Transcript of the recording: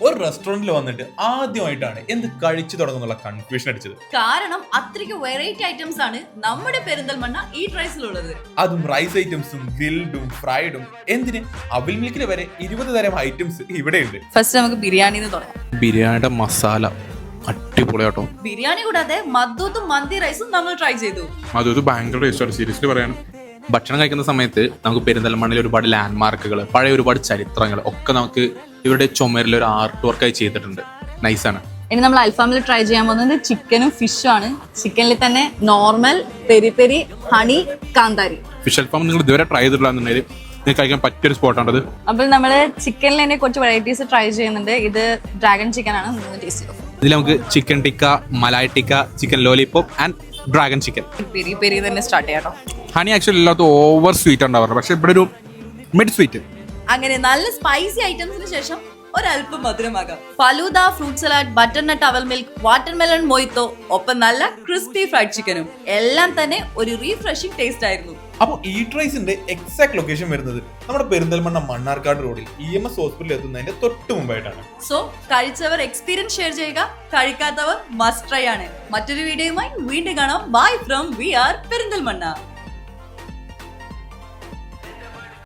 ഒരു റെസ്റ്റോറന്റിൽ വന്നിട്ട് ആദ്യമായിട്ടാണ് എന്ത് കഴിച്ചു തുടങ്ങുന്നുള്ള കൺഫ്യൂഷൻ അടിച്ചത്. കാരണം അത്രയ്ക്ക് വെറൈറ്റി ഐറ്റംസ് ആണ് നമ്മുടെ പെരിന്തൽമണ്ണ ഈ റൈസിലുള്ളത്. അതും റൈസ് ഐറ്റംസും ഗ്രിൽഡും ഫ്രൈഡും എന്തിന് അവിൽ മിൽക്കിന് വരെ 20 തരം ഐറ്റംസ് ഇവിടെയുണ്ട്. ഫസ്റ്റ് നമുക്ക് ബിരിയാണിന്ന് തുടങ്ങാം. ബിരിയാണിയുടെ മസാല അടിപൊളിയാട്ടോ. ബിരിയാണി കൂടാതെ മദ്ദൂത്തും മന്തി റൈസും നമ്മൾ ട്രൈ ചെയ്തു. അതൊരു ഭയങ്കര ടേസ്റ്റാണ് സീരിയസ്ലി പറയാൻ. ഭക്ഷണം കഴിക്കുന്ന സമയത്ത് നമുക്ക് പെരിന്തൽമണ്ണയിൽ ഒരുപാട് ലാൻഡ് മാർക്കുകൾ, പഴയ ഒരുപാട് ചരിത്രങ്ങൾ ഒക്കെ നമുക്ക് ഇവരുടെ ചുമരിൽ ഒരു ആർട്ട് വർക്കായി ചെയ്തിട്ടുണ്ട്. നൈസാണ്. ഇനി നമ്മൾ അൽഫാമിൽ ട്രൈ ചെയ്യാൻ പോകുന്നത് ചിക്കനും ഫിഷും ആണ്. ചിക്കനിൽ തന്നെ നോർമൽ, പെരി പെരി, ഹണി, കാന്താരി. ഫിഷ് അൽഫാം നിങ്ങൾ ഇതുവരെ ട്രൈ ചെയ്തിട്ടില്ലാന്നുണ്ടെങ്കിൽ നിങ്ങൾക്ക് കഴിക്കാൻ പറ്റിയൊരു സ്പോട്ടാണത്. അപ്പോൾ നമ്മൾ ചിക്കനിൽ തന്നെ കുറച്ച് വെറൈറ്റീസ് ട്രൈ ചെയ്യുന്നുണ്ട്. ഇത് ഡ്രാഗൺ ചിക്കൻ ആണ്. ടേസ്റ്റ് ചെയ്തു. ഇതിൽ നമുക്ക് chicken tikka, malai tikka, chicken lollipop and dragon chicken. Peri peri തന്നെ സ്റ്റാർട്ട് ചെയ്യാം. ഹണി ആക്ച്വലി ഇല്ലാത്ത ഓവർ സ്വീറ്റ് ഉണ്ടാവാറുണ്ട്, പക്ഷെ ഇവിടെ ഒരു മിഡ് സ്വീറ്റ്. അങ്ങനെ നല്ല സ്പൈസി ഐറ്റംസിന് ശേഷം ഒരല്പം മധുരമാകാം. ഫലൂദ, ഫ്രൂട്ട് സലാഡ്, ബട്ടർനട്ട് അവൽ മിൽക്ക്, വാട്ടർമെലൺ മൊയ്ത്തോ, ഒപ്പം നല്ല ക്രിസ്പി ഫ്രൈഡ് ചിക്കനും എല്ലാം തന്നെ ഒരു റീഫ്രഷിംഗ് ടേസ്റ്റ് ആയിരുന്നു. അപ്പോൾ ഈറ്റ് റൈസിന്റെ എക്സാക്ട് ലൊക്കേഷൻ വരുന്നത് നമ്മുടെ പെരിന്തൽമണ്ണ മണ്ണാർക്കാട് റോഡിൽ EMS ഹോസ്പിറ്റലിൽ എത്തുന്നതിന്റെ തൊട്ട് മുമ്പായിട്ടാണ്. സോ കഴിച്ചവർ എക്സ്പീരിയൻസ് ഷെയർ ചെയ്യുക, കഴിക്കാത്തവർ മസ്റ്റ് ട്രൈ ആണ്. മറ്റൊരു വീഡിയോയുമായി വീണ്ടും കാണാം. Bye from V R Perinthalmanna.